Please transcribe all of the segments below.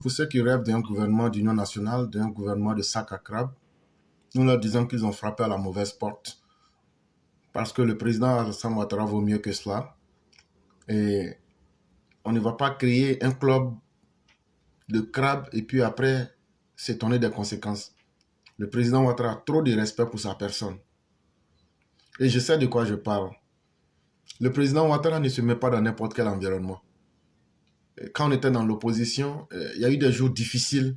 Pour ceux qui rêvent d'un gouvernement d'union nationale, d'un gouvernement de sac à crabe, nous leur disons qu'ils ont frappé à la mauvaise porte. Parce que le président Alassane Ouattara vaut mieux que cela. Et on ne va pas créer un club de crabes et puis après s'étonner des conséquences. Le président Ouattara a trop de respect pour sa personne. Et je sais de quoi je parle. Le président Ouattara ne se met pas dans n'importe quel environnement. Quand on était dans l'opposition, il y a eu des jours difficiles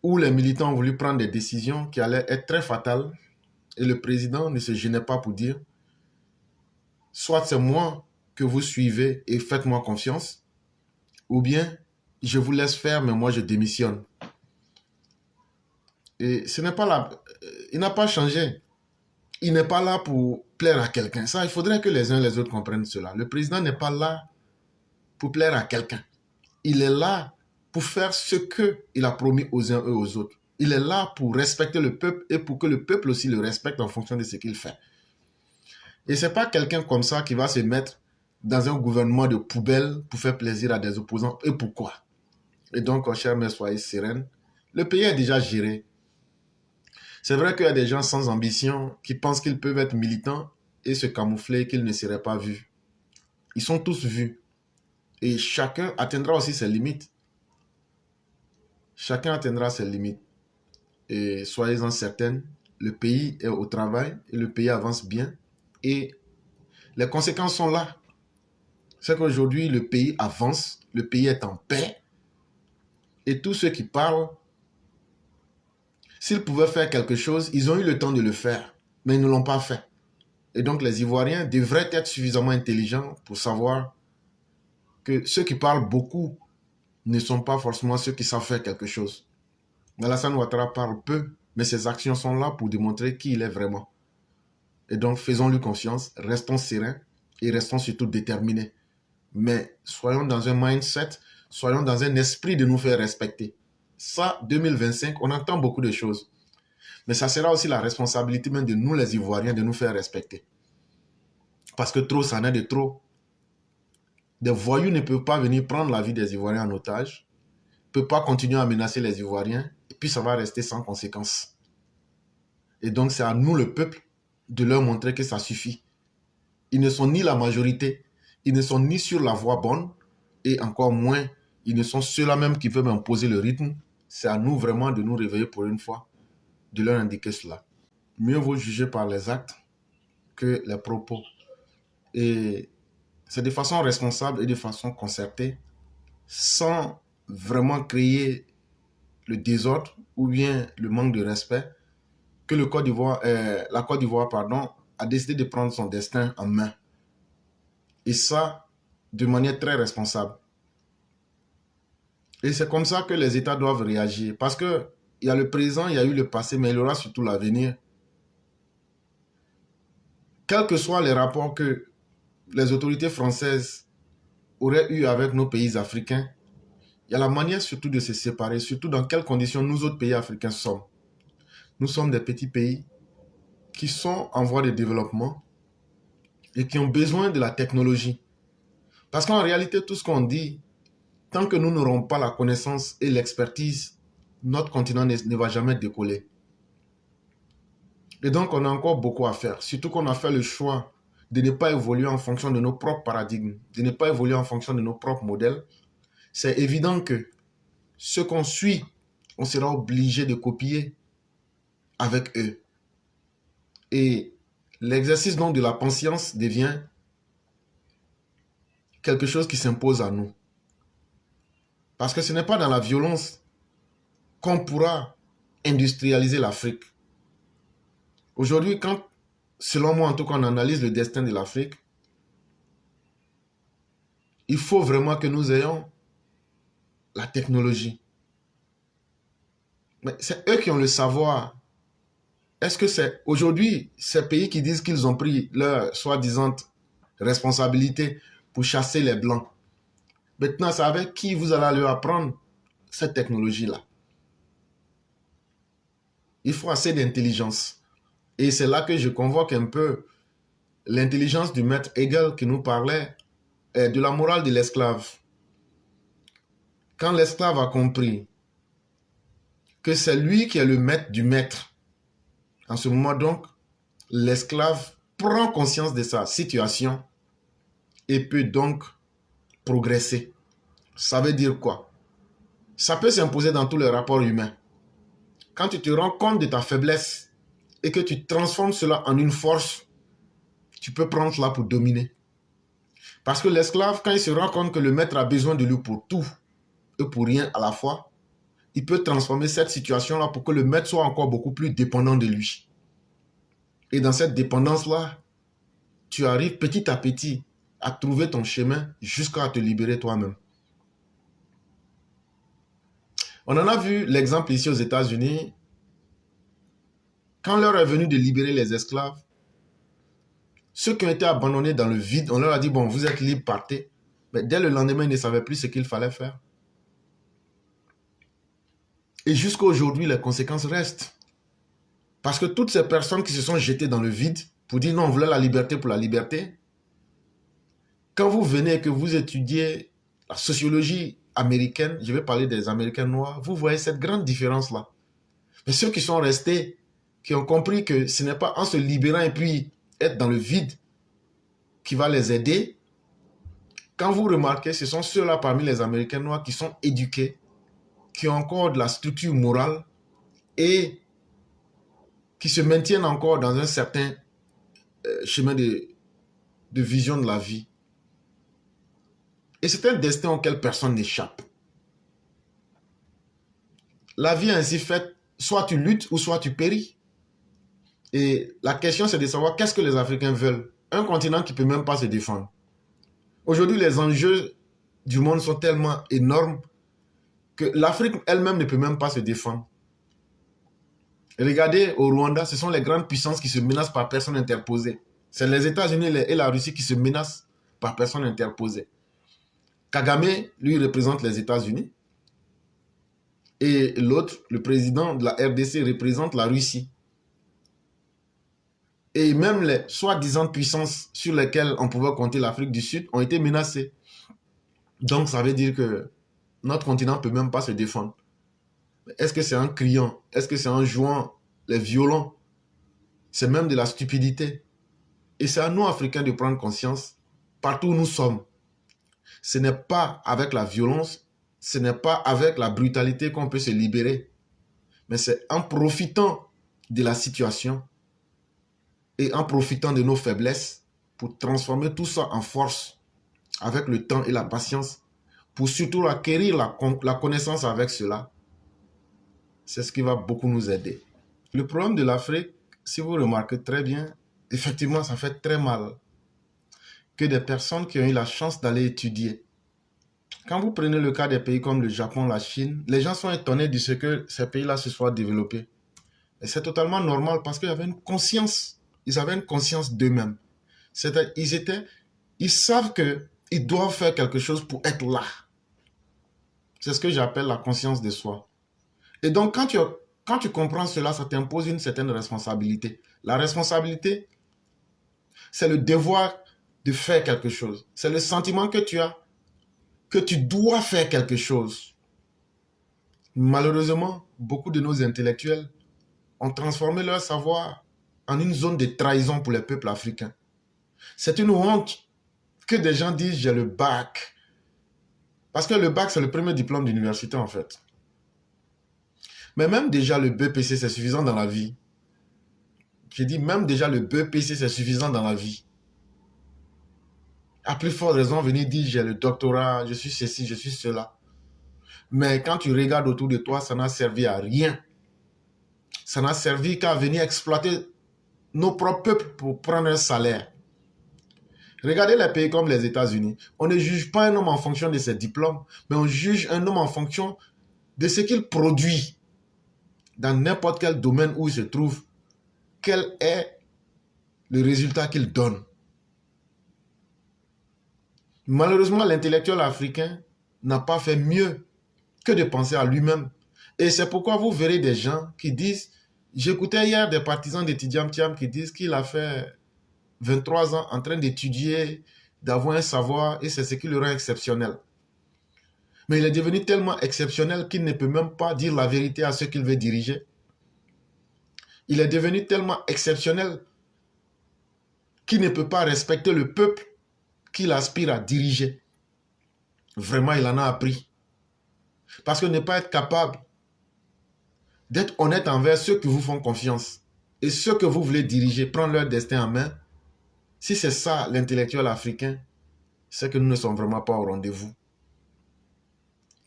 où les militants ont voulu prendre des décisions qui allaient être très fatales. Et le président ne se gênait pas pour dire, soit c'est moi que vous suivez et faites-moi confiance, ou bien je vous laisse faire, mais moi je démissionne. Et ce n'est pas là, il n'a pas changé. Il n'est pas là pour plaire à quelqu'un. Ça, il faudrait que les uns et les autres comprennent cela. Le président n'est pas là pour plaire à quelqu'un. Il est là pour faire ce qu'il a promis aux uns et aux autres. Il est là pour respecter le peuple et pour que le peuple aussi le respecte en fonction de ce qu'il fait. Et ce n'est pas quelqu'un comme ça qui va se mettre dans un gouvernement de poubelle pour faire plaisir à des opposants. Et pourquoi? Et donc, chers mères, soyez sereines. Le pays est déjà géré. C'est vrai qu'il y a des gens sans ambition qui pensent qu'ils peuvent être militants et se camoufler, qu'ils ne seraient pas vus. Ils sont tous vus. Et chacun atteindra aussi ses limites. Chacun atteindra ses limites. Et soyez-en certaines, le pays est au travail et le pays avance bien. Et les conséquences sont là. C'est qu'aujourd'hui, le pays avance, le pays est en paix. Et tous ceux qui parlent, s'ils pouvaient faire quelque chose, ils ont eu le temps de le faire, mais ils ne l'ont pas fait. Et donc les Ivoiriens devraient être suffisamment intelligents pour savoir que ceux qui parlent beaucoup ne sont pas forcément ceux qui savent faire quelque chose. Alassane Ouattara parle peu, mais ses actions sont là pour démontrer qui il est vraiment. Et donc faisons-lui confiance, restons sereins et restons surtout déterminés. Mais soyons dans un mindset, soyons dans un esprit de nous faire respecter. Ça, 2025, on entend beaucoup de choses. Mais ça sera aussi la responsabilité même de nous les Ivoiriens de nous faire respecter. Parce que trop, ça en est de trop. Des voyous ne peuvent pas venir prendre la vie des Ivoiriens en otage, ne peuvent pas continuer à menacer les Ivoiriens, et puis ça va rester sans conséquence. Et donc c'est à nous, le peuple, de leur montrer que ça suffit. Ils ne sont ni la majorité, ils ne sont ni sur la voie bonne, et encore moins, ils ne sont ceux-là même qui peuvent imposer le rythme. C'est à nous vraiment de nous réveiller pour une fois, de leur indiquer cela. Mieux vaut juger par les actes que les propos. Et c'est de façon responsable et de façon concertée, sans vraiment créer le désordre ou bien le manque de respect, que la Côte d'Ivoire a décidé de prendre son destin en main. Et ça, de manière très responsable. Et c'est comme ça que les États doivent réagir. Parce qu'il y a le présent, il y a eu le passé, mais il y aura surtout l'avenir. Quels que soient les rapports que les autorités françaises auraient eu avec nos pays africains, il y a la manière surtout de se séparer, surtout dans quelles conditions nous autres pays africains sommes. Nous sommes des petits pays qui sont en voie de développement et qui ont besoin de la technologie. Parce qu'en réalité, tout ce qu'on dit, tant que nous n'aurons pas la connaissance et l'expertise, notre continent ne va jamais décoller. Et donc, on a encore beaucoup à faire. Surtout qu'on a fait le choix de ne pas évoluer en fonction de nos propres paradigmes, de ne pas évoluer en fonction de nos propres modèles. C'est évident que ce qu'on suit, on sera obligé de copier avec eux. Et l'exercice donc de la patience devient quelque chose qui s'impose à nous. Parce que ce n'est pas dans la violence qu'on pourra industrialiser l'Afrique. Aujourd'hui, selon moi en tout cas, on analyse le destin de l'Afrique, il faut vraiment que nous ayons la technologie. Mais c'est eux qui ont le savoir. Est-ce que c'est aujourd'hui ces pays qui disent qu'ils ont pris leur soi-disant responsabilité pour chasser les Blancs? Maintenant, c'est avec qui vous allez leur apprendre cette technologie-là? Il faut assez d'intelligence. Et c'est là que je convoque un peu l'intelligence du maître Hegel qui nous parlait de la morale de l'esclave. Quand l'esclave a compris que c'est lui qui est le maître du maître, en ce moment donc, l'esclave prend conscience de sa situation et peut donc progresser. Ça veut dire quoi? Ça peut s'imposer dans tous les rapports humains. Quand tu te rends compte de ta faiblesse et que tu transformes cela en une force, tu peux prendre cela pour dominer. Parce que l'esclave, quand il se rend compte que le maître a besoin de lui pour tout et pour rien à la fois, il peut transformer cette situation-là pour que le maître soit encore beaucoup plus dépendant de lui. Et dans cette dépendance-là, tu arrives petit à petit à trouver ton chemin jusqu'à te libérer toi-même. On en a vu l'exemple ici aux États-Unis. Quand l'heure est venue de libérer les esclaves, ceux qui ont été abandonnés dans le vide, on leur a dit, bon, vous êtes libres, partez. Mais dès le lendemain, ils ne savaient plus ce qu'il fallait faire. Et jusqu'à aujourd'hui, les conséquences restent. Parce que toutes ces personnes qui se sont jetées dans le vide pour dire non, on voulait la liberté pour la liberté, quand vous venez et que vous étudiez la sociologie américaine, je vais parler des Américains noirs, vous voyez cette grande différence-là. Mais ceux qui sont restés, qui ont compris que ce n'est pas en se libérant et puis être dans le vide qui va les aider, quand vous remarquez, ce sont ceux-là parmi les Américains noirs qui sont éduqués, qui ont encore de la structure morale et qui se maintiennent encore dans un certain chemin de vision de la vie. Et c'est un destin auquel personne n'échappe. La vie est ainsi faite, soit tu luttes ou soit tu péris. Et la question, c'est de savoir qu'est-ce que les Africains veulent. Un continent qui ne peut même pas se défendre. Aujourd'hui, les enjeux du monde sont tellement énormes que l'Afrique elle-même ne peut même pas se défendre. Regardez au Rwanda, ce sont les grandes puissances qui se menacent par personne interposée. C'est les États-Unis et la Russie qui se menacent par personne interposée. Kagame, lui, représente les États-Unis. Et l'autre, le président de la RDC, représente la Russie. Et même les soi-disant puissances sur lesquelles on pouvait compter l'Afrique du Sud ont été menacées. Donc ça veut dire que notre continent ne peut même pas se défendre. Est-ce que c'est en criant? Est-ce que c'est en jouant les violons? C'est même de la stupidité. Et c'est à nous, Africains, de prendre conscience, partout où nous sommes. Ce n'est pas avec la violence, ce n'est pas avec la brutalité qu'on peut se libérer. Mais c'est en profitant de la situation et en profitant de nos faiblesses pour transformer tout ça en force avec le temps et la patience, pour surtout acquérir la connaissance avec cela. C'est ce qui va beaucoup nous aider. Le problème de l'Afrique, si vous remarquez très bien, effectivement, ça fait très mal que des personnes qui ont eu la chance d'aller étudier. Quand vous prenez le cas des pays comme le Japon, la Chine, les gens sont étonnés de ce que ces pays-là se soient développés. Et c'est totalement normal parce qu'ils avaient une conscience. Ils avaient une conscience d'eux-mêmes. Ils savent qu'ils doivent faire quelque chose pour être là. C'est ce que j'appelle la conscience de soi. Et donc, quand tu comprends cela, ça t'impose une certaine responsabilité. La responsabilité, c'est le devoir de faire quelque chose. C'est le sentiment que tu as, que tu dois faire quelque chose. Malheureusement, beaucoup de nos intellectuels ont transformé leur savoir en une zone de trahison pour les peuples africains. C'est une honte que des gens disent « j'ai le bac ». Parce que le bac, c'est le premier diplôme d'université en fait. Mais même déjà le BPC, c'est suffisant dans la vie. J'ai dit même déjà le BPC, c'est suffisant dans la vie. À plus forte raison, venir dire j'ai le doctorat, je suis ceci, je suis cela. Mais quand tu regardes autour de toi, ça n'a servi à rien. Ça n'a servi qu'à venir exploiter nos propres peuples pour prendre un salaire. Regardez les pays comme les États-Unis. On ne juge pas un homme en fonction de ses diplômes, mais on juge un homme en fonction de ce qu'il produit dans n'importe quel domaine où il se trouve. Quel est le résultat qu'il donne? Malheureusement, l'intellectuel africain n'a pas fait mieux que de penser à lui-même. Et c'est pourquoi vous verrez des gens qui disent, j'écoutais hier des partisans d'Etidiam Thiam qui disent qu'il a fait 23 ans en train d'étudier, d'avoir un savoir, et c'est ce qui le rend exceptionnel. Mais il est devenu tellement exceptionnel qu'il ne peut même pas dire la vérité à ceux qu'il veut diriger. Il est devenu tellement exceptionnel qu'il ne peut pas respecter le peuple qu'il aspire à diriger. Vraiment, il en a appris. Parce que ne pas être capable d'être honnête envers ceux qui vous font confiance et ceux que vous voulez diriger, prendre leur destin en main, si c'est ça l'intellectuel africain, c'est que nous ne sommes vraiment pas au rendez-vous.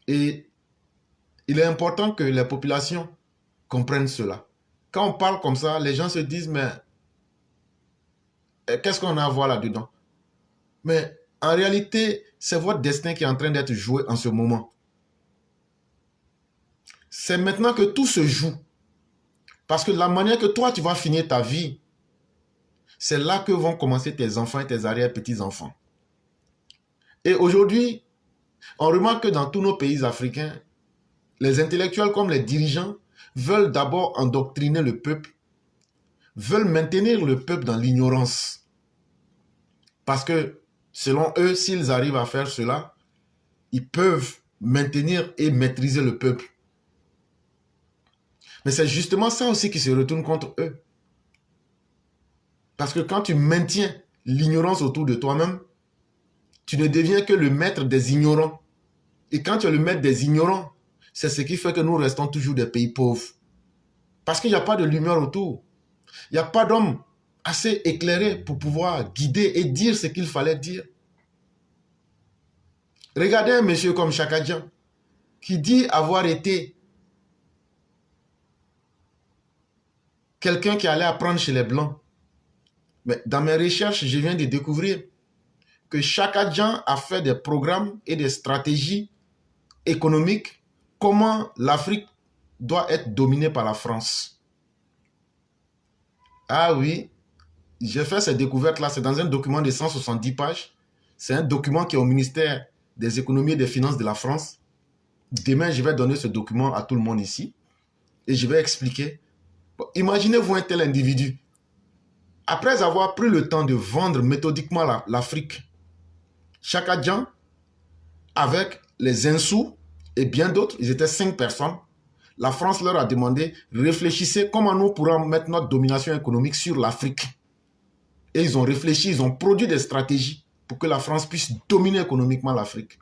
Et il est important que les populations comprennent cela. Quand on parle comme ça, les gens se disent, mais qu'est-ce qu'on a à voir là-dedans? Mais en réalité, c'est votre destin qui est en train d'être joué en ce moment. C'est maintenant que tout se joue. Parce que la manière que toi, tu vas finir ta vie, c'est là que vont commencer tes enfants et tes arrière-petits-enfants. Et aujourd'hui, on remarque que dans tous nos pays africains, les intellectuels comme les dirigeants veulent d'abord endoctriner le peuple, veulent maintenir le peuple dans l'ignorance. Parce que, selon eux, s'ils arrivent à faire cela, ils peuvent maintenir et maîtriser le peuple. Mais c'est justement ça aussi qui se retourne contre eux. Parce que quand tu maintiens l'ignorance autour de toi-même, tu ne deviens que le maître des ignorants. Et quand tu es le maître des ignorants, c'est ce qui fait que nous restons toujours des pays pauvres. Parce qu'il n'y a pas de lumière autour. Il n'y a pas d'homme assez éclairé pour pouvoir guider et dire ce qu'il fallait dire. Regardez un monsieur comme Chaka Dian, qui dit avoir été quelqu'un qui allait apprendre chez les Blancs. Mais dans mes recherches, je viens de découvrir que Chaka Dian a fait des programmes et des stratégies économiques, comment l'Afrique doit être dominée par la France. Ah oui, j'ai fait ces découvertes-là, c'est dans un document de 170 pages. C'est un document qui est au ministère des économies et des finances de la France. Demain, je vais donner ce document à tout le monde ici et je vais expliquer. Bon, imaginez-vous un tel individu. Après avoir pris le temps de vendre méthodiquement l'Afrique, Chaka Dian, avec les Insous et bien d'autres, ils étaient 5 personnes, la France leur a demandé, réfléchissez comment nous pourrons mettre notre domination économique sur l'Afrique. Et ils ont réfléchi, ils ont produit des stratégies pour que la France puisse dominer économiquement l'Afrique.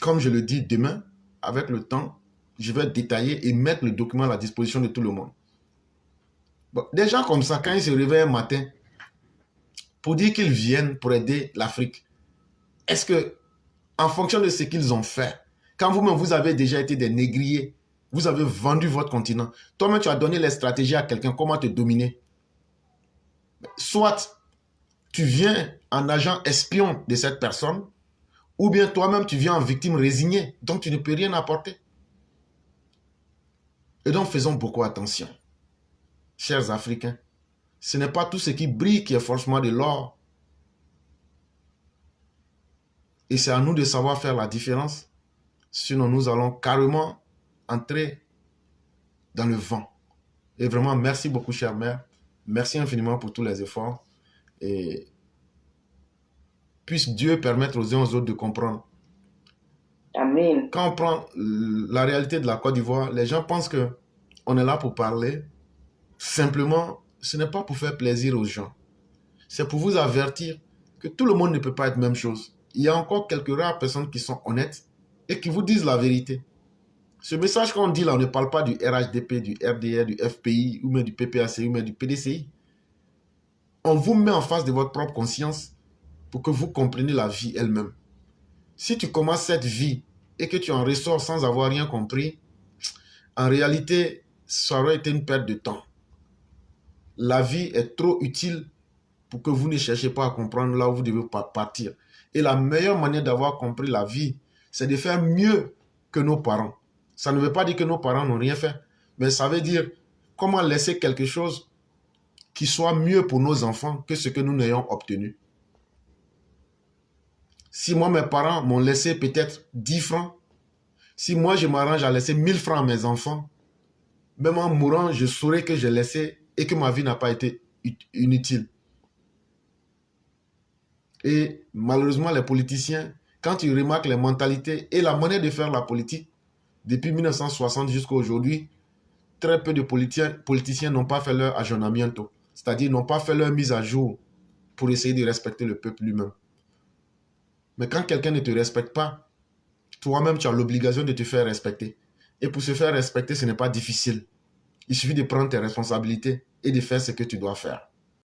Comme je le dis, demain, avec le temps, je vais détailler et mettre le document à la disposition de tout le monde. Bon, des gens comme ça, quand ils se réveillent un matin, pour dire qu'ils viennent pour aider l'Afrique, est-ce que, en fonction de ce qu'ils ont fait, quand vous-même vous avez déjà été des négriers, vous avez vendu votre continent, toi-même tu as donné les stratégies à quelqu'un, comment te dominer? Soit tu viens en agent espion de cette personne, ou bien toi-même tu viens en victime résignée, donc tu ne peux rien apporter. Et donc faisons beaucoup attention, chers Africains. Ce n'est pas tout ce qui brille qui est forcément de l'or. Et c'est à nous de savoir faire la différence. Sinon, nous allons carrément entrer dans le vent. Et vraiment, merci beaucoup, chère mère. Merci infiniment pour tous les efforts. Et puisse Dieu permettre aux uns aux autres de comprendre. Amen. Quand on prend la réalité de la Côte d'Ivoire, les gens pensent qu'on est là pour parler. Simplement, ce n'est pas pour faire plaisir aux gens. C'est pour vous avertir que tout le monde ne peut pas être même chose. Il y a encore quelques rares personnes qui sont honnêtes et qui vous disent la vérité. Ce message qu'on dit là, on ne parle pas du RHDP, du RDR, du FPI, ou même du PPACI, ou même du PDCI. On vous met en face de votre propre conscience pour que vous compreniez la vie elle-même. Si tu commences cette vie et que tu en ressors sans avoir rien compris, en réalité, ça aurait été une perte de temps. La vie est trop utile pour que vous ne cherchiez pas à comprendre là où vous devez partir. Et la meilleure manière d'avoir compris la vie, c'est de faire mieux que nos parents. Ça ne veut pas dire que nos parents n'ont rien fait, mais ça veut dire comment laisser quelque chose qui soit mieux pour nos enfants que ce que nous n'ayons obtenu. Si moi, mes parents m'ont laissé peut-être 10 francs, si moi, je m'arrange à laisser 1000 francs à mes enfants, même en mourant, je saurais que j'ai laissé et que ma vie n'a pas été inutile. Et malheureusement, les politiciens, quand tu remarques les mentalités et la manière de faire la politique, depuis 1960 jusqu'à aujourd'hui, très peu de politiciens n'ont pas fait leur aggiornamiento, c'est-à-dire n'ont pas fait leur mise à jour pour essayer de respecter le peuple lui-même. Mais quand quelqu'un ne te respecte pas, toi-même, tu as l'obligation de te faire respecter. Et pour se faire respecter, ce n'est pas difficile. Il suffit de prendre tes responsabilités et de faire ce que tu dois faire.